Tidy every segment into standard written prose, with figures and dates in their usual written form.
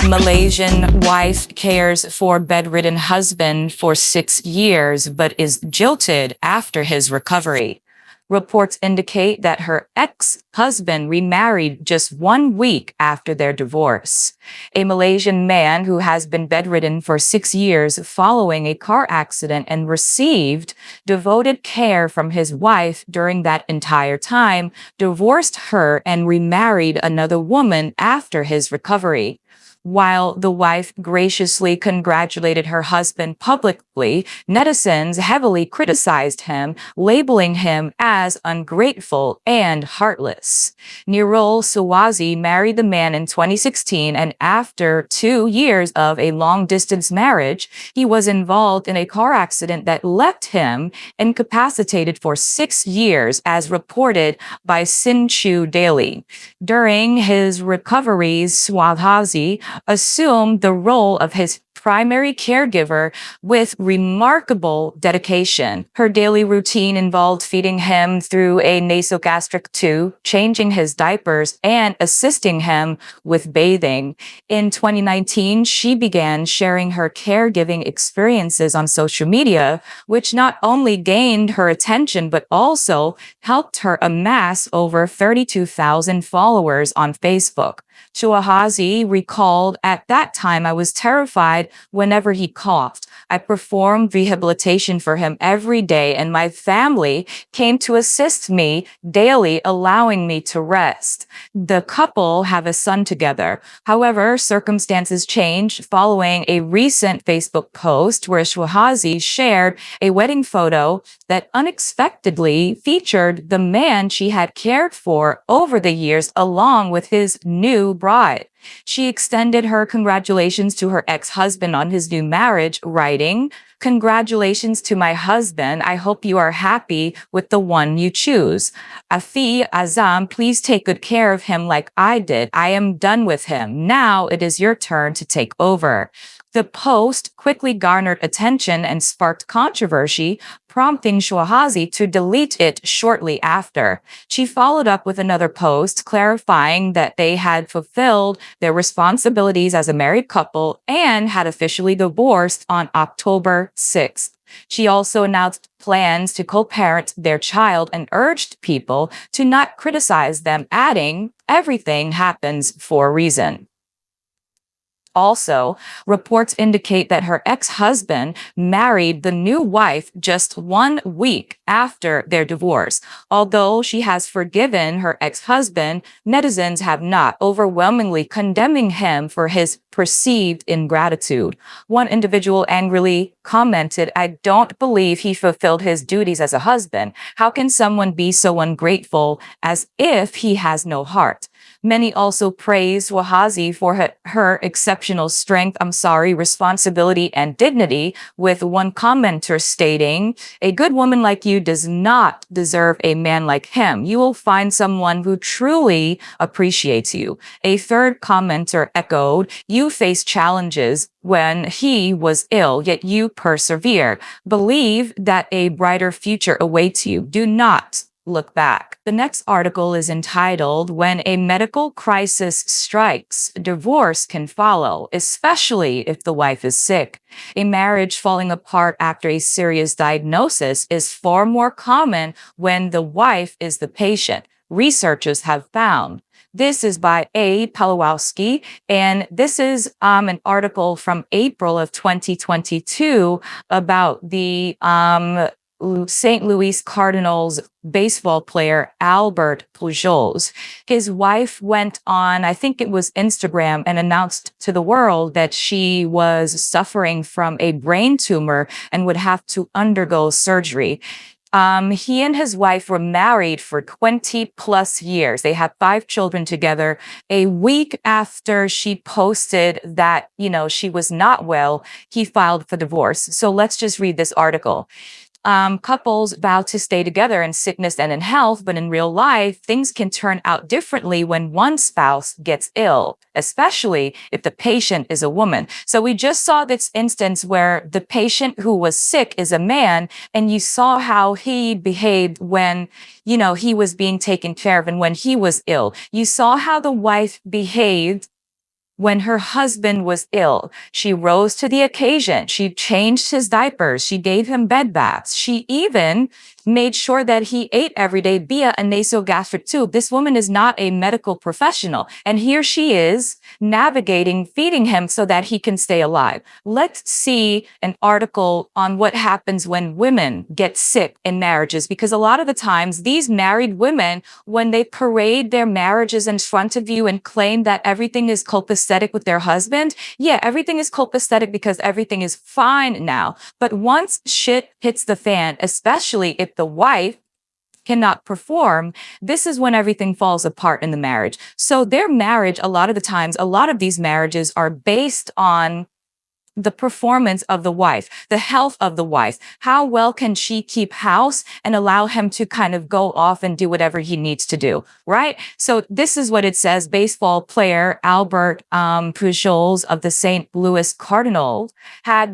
Malaysian wife cares for bedridden husband for 6 years but is jilted after his recovery. Reports indicate that her ex-husband remarried just 1 week after their divorce. A Malaysian man who has been bedridden for 6 years following a car accident and received devoted care from his wife during that entire time, divorced her and remarried another woman after his recovery. While the wife graciously congratulated her husband publicly, netizens heavily criticized him, labeling him as ungrateful and heartless. Nirol Suwazi married the man in 2016, and after 2 years of a long-distance marriage, he was involved in a car accident that left him incapacitated for 6 years, as reported by Sinchu Daily. During his recovery, Suwazi assumed the role of his primary caregiver with remarkable dedication. Her daily routine involved feeding him through a nasogastric tube, changing his diapers, and assisting him with bathing. In 2019, she began sharing her caregiving experiences on social media, which not only gained her attention but also helped her amass over 32,000 followers on Facebook. Suwazi recalled, "At that time, I was terrified whenever he coughed. I performed rehabilitation for him every day, and my family came to assist me daily, allowing me to rest." The couple have a son together. However, circumstances changed following a recent Facebook post where Suwazi shared a wedding photo that unexpectedly featured the man she had cared for over the years along with his new bride. She extended her congratulations to her ex-husband on his new marriage, writing, "Congratulations to my husband. I hope you are happy with the one you choose. Afi Azam, please take good care of him like I did. I am done with him. Now it is your turn to take over." The post quickly garnered attention and sparked controversy, prompting Suwazi to delete it shortly after. She followed up with another post clarifying that they had fulfilled their responsibilities as a married couple and had officially divorced on October 6th. She also announced plans to co-parent their child and urged people to not criticize them, adding, "Everything happens for a reason." Also, reports indicate that her ex-husband married the new wife just 1 week after their divorce. Although she has forgiven her ex-husband, netizens have not, overwhelmingly condemning him for his perceived ingratitude. One individual angrily commented, "I don't believe he fulfilled his duties as a husband. How can someone be so ungrateful, as if he has no heart?" Many also praised Suwazi for her exceptional strength, responsibility, and dignity, with one commenter stating, "A good woman like you does not deserve a man like him. You will find someone who truly appreciates you." A third commenter echoed, "You faced challenges when he was ill, yet you persevered. Believe that a brighter future awaits you. Do not look back." The next article is entitled, "When a Medical Crisis Strikes, Divorce Can Follow, Especially if the Wife is Sick." A marriage falling apart after a serious diagnosis is far more common when the wife is the patient, researchers have found. This is by A. Palawowski, and this is an article from April of 2022 about the St. Louis Cardinals baseball player Albert Pujols. His wife went on, I think it was Instagram, and announced to the world that she was suffering from a brain tumor and would have to undergo surgery. He and his wife were married for 20 plus years. They had 5 children together. A week after she posted that, she was not well, he filed for divorce. So let's just read this article. Couples vow to stay together in sickness and in health, but in real life, things can turn out differently when one spouse gets ill, especially if the patient is a woman. So we just saw this instance where the patient who was sick is a man, and you saw how he behaved when, he was being taken care of and when he was ill. You saw how the wife behaved When her husband was ill, she rose to the occasion. She changed his diapers. She gave him bed baths. She even made sure that he ate every day via a nasogastric tube. This woman is not a medical professional. And here she is navigating, feeding him so that he can stay alive. Let's see an article on what happens when women get sick in marriages, because a lot of the times these married women, when they parade their marriages in front of you and claim that everything is copacetic with their husband, yeah, everything is copacetic because everything is fine now. But once shit hits the fan, especially if the wife cannot perform, this is when everything falls apart in the marriage. So their marriage, a lot of the times, a lot of these marriages are based on the performance of the wife, the health of the wife. How well can she keep house and allow him to kind of go off and do whatever he needs to do, right? So this is what it says. Baseball player Albert Pujols of the St. Louis Cardinals has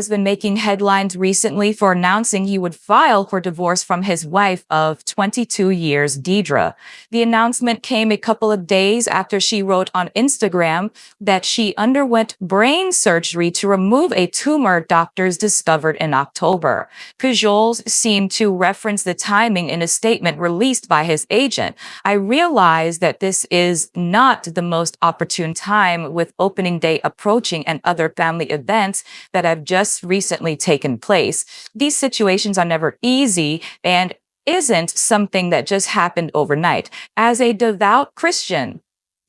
been making headlines recently for announcing he would file for divorce from his wife of 22 years, Deidre. The announcement came a couple of days after she wrote on Instagram that she underwent brain surgery to remove a tumor doctors discovered in October. Pujols seemed to reference the timing in a statement released by his agent. I realize that this is not the most opportune time with opening day approaching and other family events that have just recently taken place. These situations are never easy and isn't something that just happened overnight. As a devout Christian,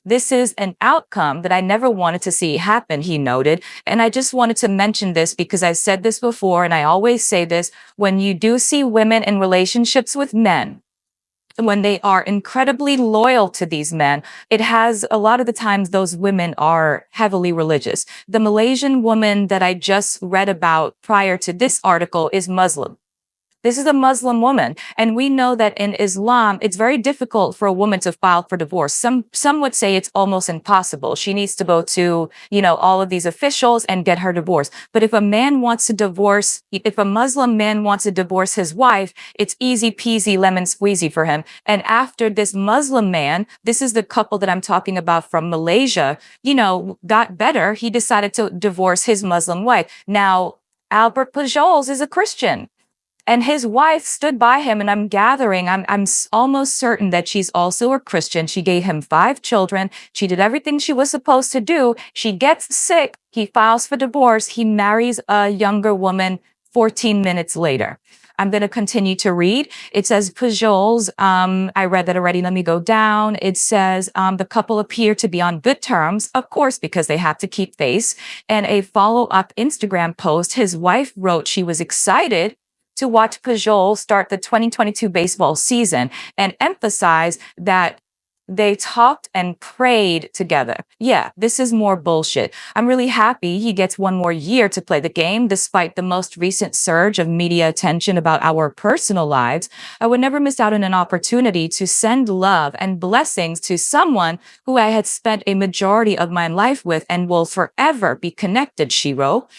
this is an outcome that I never wanted to see happen, he noted. And I just wanted to mention this because I've said this before, and I always say this: when you do see women in relationships with men, when they are incredibly loyal to these men, it has a lot of the times those women are heavily religious. The Malaysian woman that I just read about prior to this article is Muslim. This is a Muslim woman, and we know that in Islam, it's very difficult for a woman to file for divorce. Some would say it's almost impossible. She needs to go to, all of these officials and get her divorce. But if a Muslim man wants to divorce his wife, it's easy peasy lemon squeezy for him. And after this Muslim man, this is the couple that I'm talking about from Malaysia, got better, he decided to divorce his Muslim wife. Now, Albert Pujols is a Christian. And his wife stood by him, and I'm almost certain that she's also a Christian. She gave him 5 children. She did everything she was supposed to do. She gets sick. He files for divorce. He marries a younger woman 14 minutes later. I'm going to continue to read. It says Pujols, I read that already. Let me go down. It says the couple appear to be on good terms, of course, because they have to keep face. And a follow-up Instagram post, his wife wrote she was excited to watch Pujols start the 2022 baseball season and emphasize that they talked and prayed together. Yeah, this is more bullshit. I'm really happy he gets one more year to play the game, despite the most recent surge of media attention about our personal lives. I would never miss out on an opportunity to send love and blessings to someone who I had spent a majority of my life with and will forever be connected, she wrote.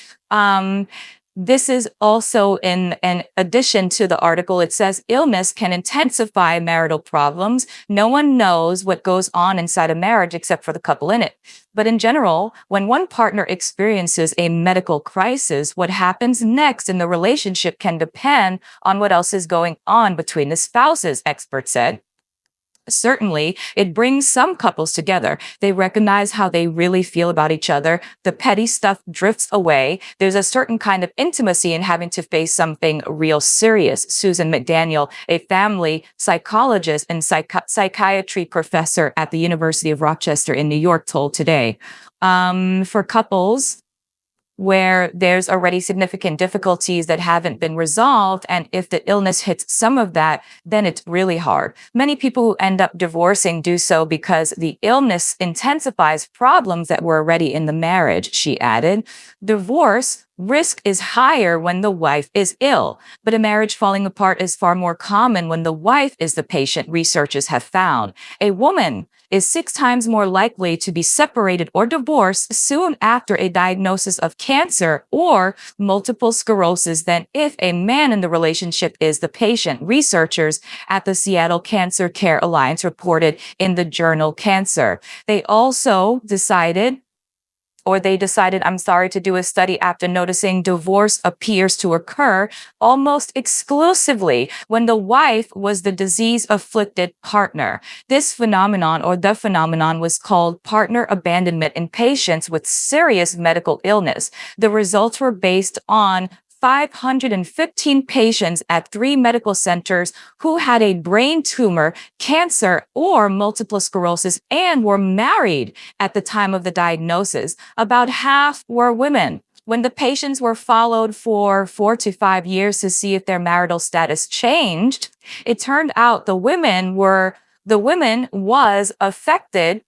This is also in addition to the article. It says illness can intensify marital problems. No one knows what goes on inside a marriage except for the couple in it. But in general, when one partner experiences a medical crisis, what happens next in the relationship can depend on what else is going on between the spouses, experts said. Certainly, it brings some couples together. They recognize how they really feel about each other. The petty stuff drifts away. There's a certain kind of intimacy in having to face something real serious. Susan McDaniel, a family psychologist and psychiatry professor at the University of Rochester in New York, told Today. For couples where there's already significant difficulties that haven't been resolved, and if the illness hits some of that, then it's really hard. Many people who end up divorcing do so because the illness intensifies problems that were already in the marriage, she added. Divorce risk is higher when the wife is ill, but a marriage falling apart is far more common when the wife is the patient, researchers have found. A woman is 6 times more likely to be separated or divorced soon after a diagnosis of cancer or multiple sclerosis than if a man in the relationship is the patient, researchers at the Seattle Cancer Care Alliance reported in the journal Cancer. They decided, to do a study after noticing divorce appears to occur almost exclusively when the wife was the disease-afflicted partner. This phenomenon, or the phenomenon, was called partner abandonment in patients with serious medical illness. The results were based on 515 patients at 3 medical centers who had a brain tumor, cancer, or multiple sclerosis and were married at the time of the diagnosis. About half were women. When the patients were followed for 4 to 5 years to see if their marital status changed, it turned out the woman was affected.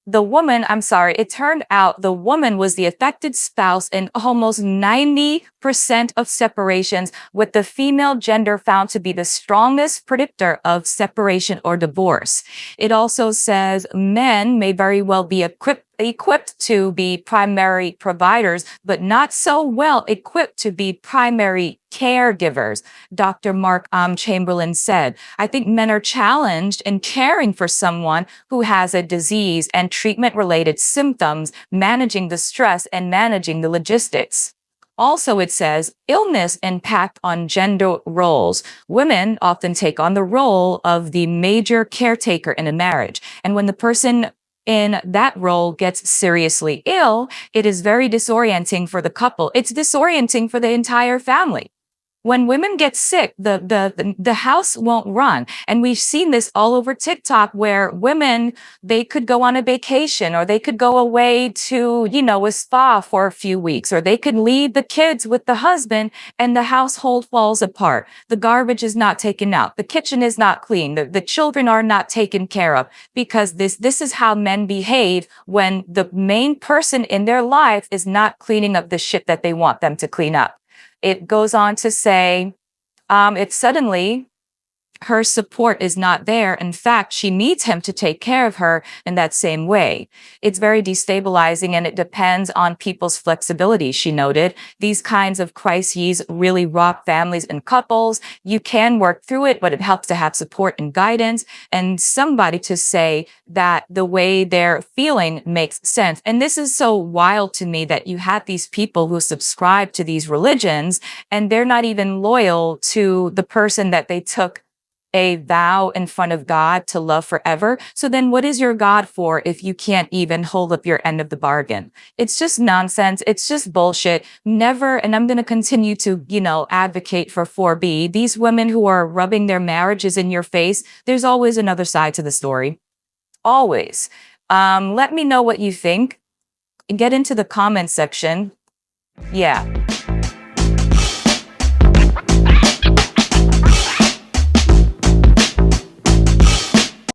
It turned out the woman was the affected spouse in almost 90% of separations, with the female gender found to be the strongest predictor of separation or divorce. It also says men may very well be equipped to be primary providers, but not so well equipped to be primary caregivers. Dr. Mark Chamberlain said, I think men are challenged in caring for someone who has a disease and treatment-related symptoms, managing the stress and managing the logistics. Also, it says, illness impact on gender roles. Women often take on the role of the major caretaker in a marriage. And when the person in that role gets seriously ill, it is very disorienting for the couple. It's disorienting for the entire family. When women get sick, the house won't run. And we've seen this all over TikTok where women, they could go on a vacation or they could go away to, a spa for a few weeks, or they could leave the kids with the husband and the household falls apart. The garbage is not taken out. The kitchen is not clean. The children are not taken care of because this is how men behave when the main person in their life is not cleaning up the shit that they want them to clean up. It goes on to say, it's suddenly her support is not there. In fact, she needs him to take care of her in that same way. It's very destabilizing and it depends on people's flexibility, she noted. These kinds of crises really rock families and couples. You can work through it, but it helps to have support and guidance and somebody to say that the way they're feeling makes sense. And this is so wild to me that you have these people who subscribe to these religions and they're not even loyal to the person that they took a vow in front of God to love forever. So then what is your God for if you can't even hold up your end of the bargain? It's just nonsense. It's just bullshit. Never, and I'm going to continue to, advocate for 4B. These women who are rubbing their marriages in your face, there's always another side to the story. Always. Let me know what you think. Get into the comment section. Yeah.